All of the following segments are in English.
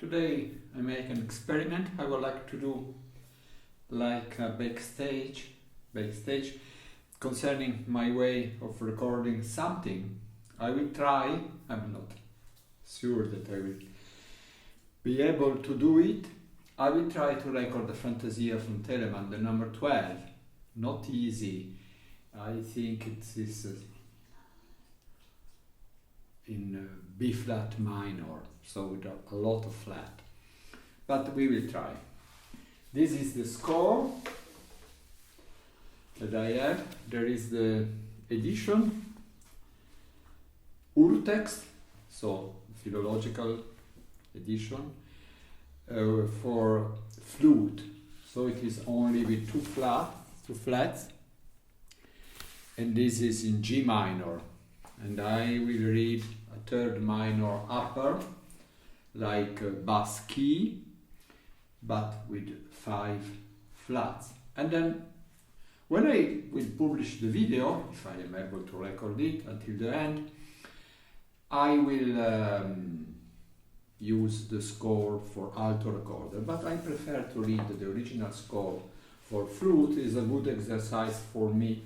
Today I make an experiment. I would like to do like a backstage concerning my way of recording something. I will try, I'm not sure that I will be able to do it. I will try to record the Fantasia from Telemann, the number 12. Not easy. I think it is in B flat minor, so with a lot of flat. But we will try. This is the score that I have. There is the edition, urtext, so philological edition, for flute. So it is only with two flats, and this is in G minor. And I will read a third minor upper, like a bass key, but with 5 flats. And then when I will publish the video, if I am able to record it until the end, I will use the score for alto recorder, but I prefer to read the original score for flute. Is a good exercise for me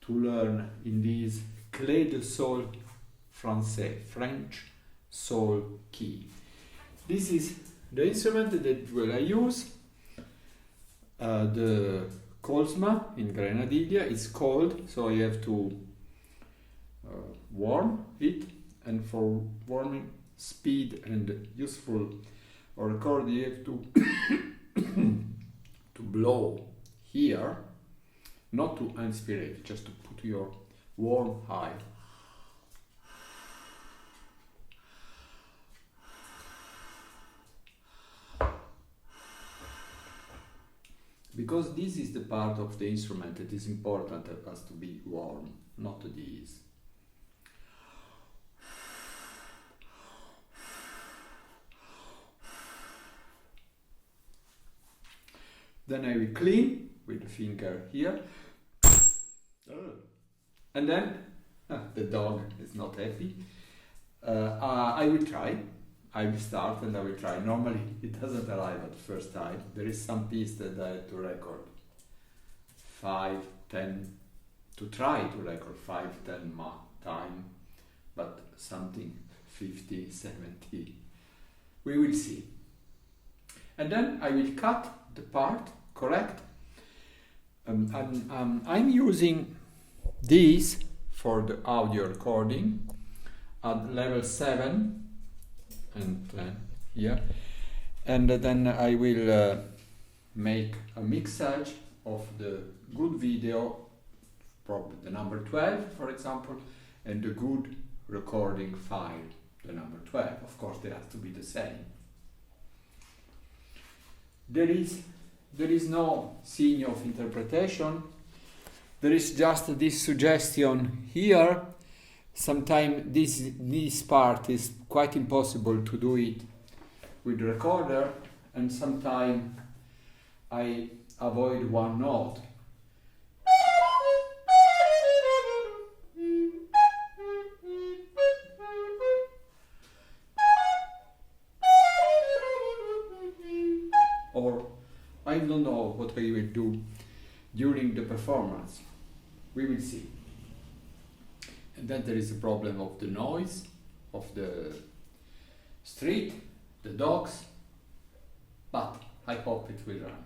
to learn in this clé de sol français, French sol key. This is the instrument that will I use. The Colsma in Grenadilla is cold, so I have to warm it, and for warming speed and useful record you have to to blow here, not to inspire, just to put your warm high. Because this is the part of the instrument that is important, it has to be warm, not this. Then I will clean with the finger here. And then, the dog is not happy. I will try. I will start and I will try. Normally it doesn't arrive at the first time. There is some piece that I have to record 5, 10, to try to record 5, 10 time, but something 50, 70. We will see. And then I will cut the part, correct? I'm using this for the audio recording at level 7 and here, and then I will make a mixage of the good video, probably the number 12 for example, and the good recording file, the number 12. Of course they have to be the same. There is no sign of interpretation. There is just this suggestion here. Sometimes this part is quite impossible to do it with the recorder, and sometimes I avoid one note. Or I don't know what I will do during the performance. We will see. And then there is a problem of the noise, of the street, the dogs, but I hope it will run.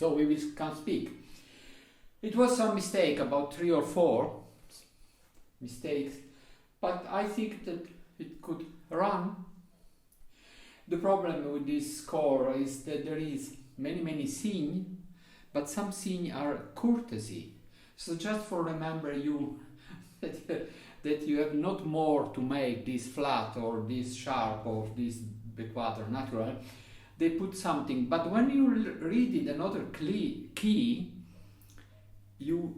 So we can speak. It was some mistake, about 3 or 4 mistakes, but I think that it could run. The problem with this score is that there is many signs, but some signs are courtesy. So just for remember you that you have not more to make this flat or this sharp or this quadranatural. They put something, but when you read it another key, you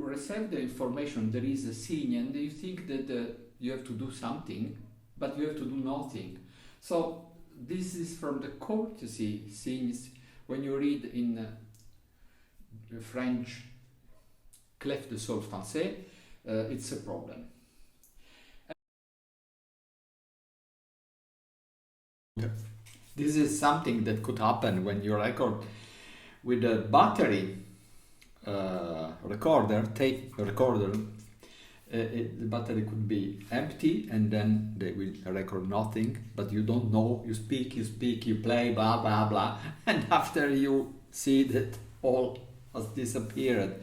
receive the information. There is a scene, and you think that you have to do something, but you have to do nothing. So this is from the courtesy scenes. When you read in French clef de sol français, it's a problem. This is something that could happen when you record with a battery recorder. The battery could be empty, and then they will record nothing. But you don't know. You speak, you play, blah blah blah, and after you see that all has disappeared.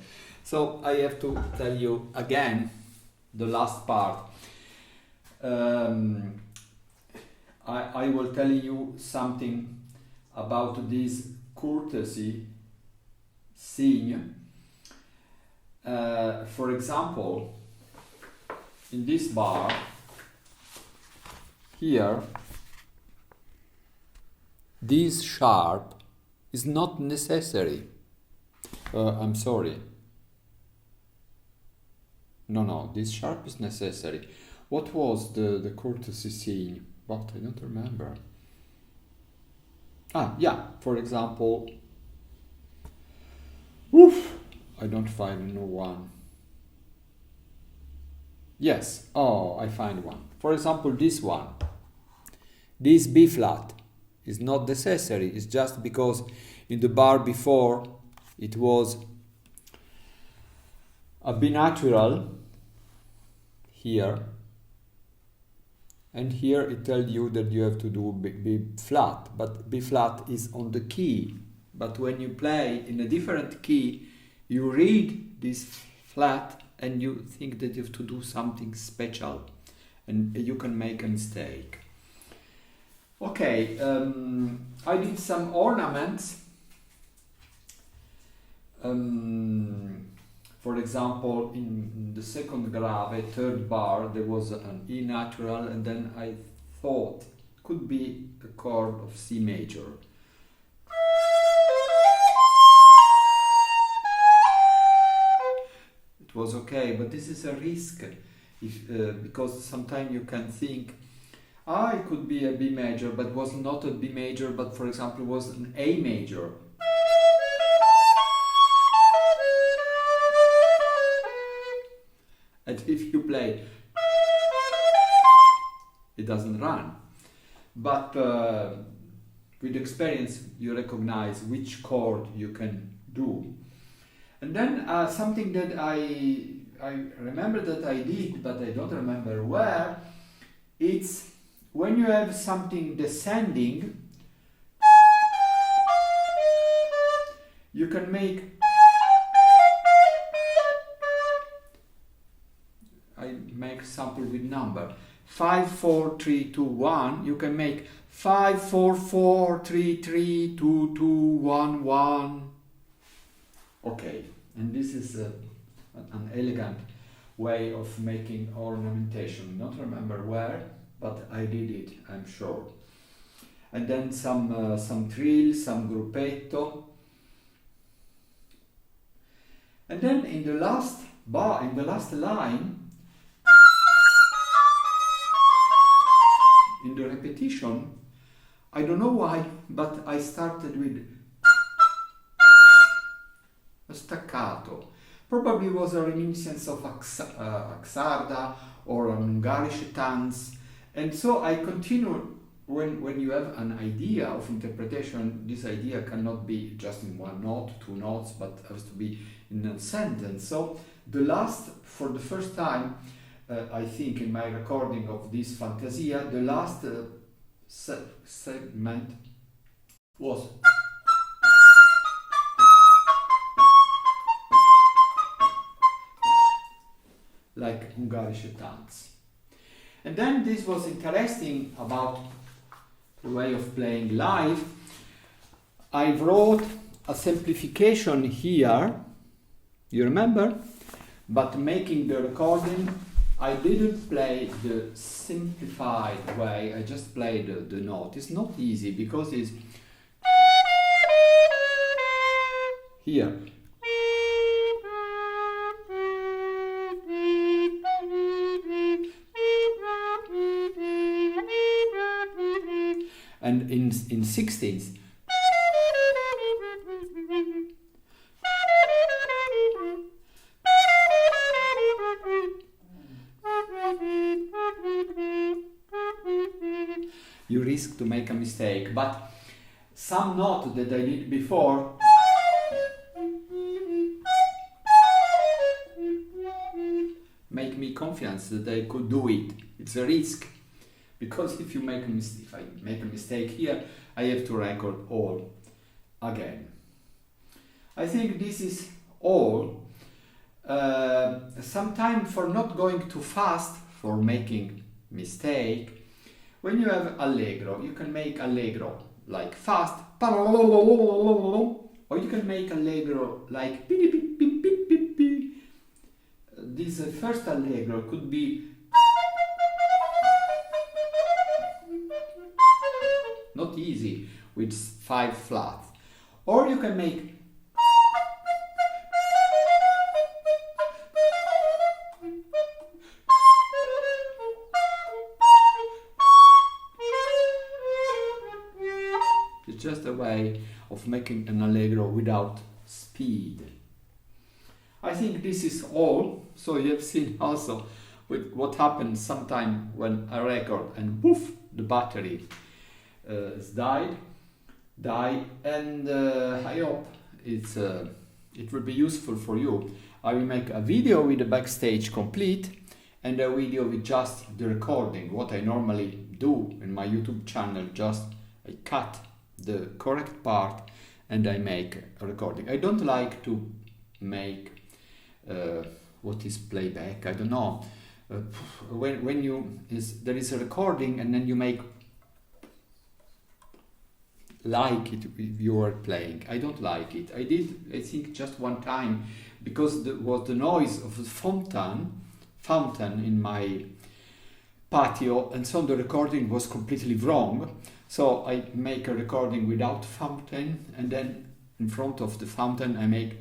So I have to tell you again the last part. I will tell you something about this courtesy scene. For example, in this bar here, this sharp is not necessary. I'm sorry. No, this sharp is necessary. What was the courtesy scene? But I don't remember. Yeah, for example, I don't find no one. Yes, I find one. For example, this one. This B flat is not necessary. It's just because in the bar before it was a B natural here. And here it tells you that you have to do B flat, but B flat is on the key. But when you play in a different key, you read this flat and you think that you have to do something special, and you can make a mistake. Okay, I did some ornaments. For example, in the second grave, third bar, there was an E natural, and then I thought it could be a chord of C major. It was okay, but this is a risk, because sometimes you can think, it could be a B major, but was not a B major, but for example was an A major. And if you play, it doesn't run. But with experience, you recognize which chord you can do. And then something that I remember that I did, but I don't remember where, it's when you have something descending, you can make, I make sample with number 5 4 3 2 1. You can make 5 4 4 3 3 2 2 1 1. Okay, and this is an elegant way of making ornamentation. Not remember where, but I did it, I'm sure. And then some trill, some gruppetto. And then in the last bar, in the last line, in the repetition, I don't know why, but I started with a staccato. Probably was a reminiscence of Axarda or an Ungarisch Tanz. And so I continue, when you have an idea of interpretation, this idea cannot be just in one note, two notes, but has to be in a sentence. So the last, for the first time, I think in my recording of this Fantasia, the last segment was like Ungarische Tanz. And then this was interesting about the way of playing live. I wrote a simplification here, you remember? But making the recording, I didn't play the simplified way, I just played the note. It's not easy because it's here. And in 16th, you risk to make a mistake, but some note that I did before make me confidence that I could do it. It's a risk, because if I make a mistake here, I have to record all again. I think this is all. Sometimes for not going too fast, for making mistake, when you have allegro, you can make allegro like fast, or you can make allegro like beep, beep, beep, beep, beep, beep. This first allegro could be not easy with 5 flats, or you can make it's just a way of making an allegro without speed. I think this is all. So you have seen also with what happens sometime when I record and poof, the battery is died, and I hope it will be useful for you. I will make a video with the backstage complete and a video with just the recording. What I normally do in my YouTube channel, just I cut the correct part and I make a recording. I don't like to make what is playback, I don't know. When there is a recording and then you make like it if you are playing. I don't like it. I did, I think, just one time because there was the noise of a fountain in my patio, and so the recording was completely wrong. So I make a recording without fountain, and then in front of the fountain I make,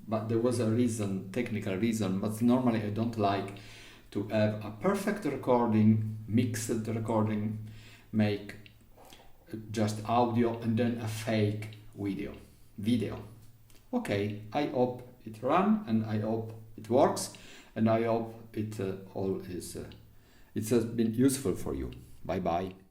but there was a reason, technical reason, but normally I don't like to have a perfect recording, mixed recording, make just audio and then a fake video. Okay, I hope it runs and I hope it works, and I hope it all is it has been useful for you. Bye bye.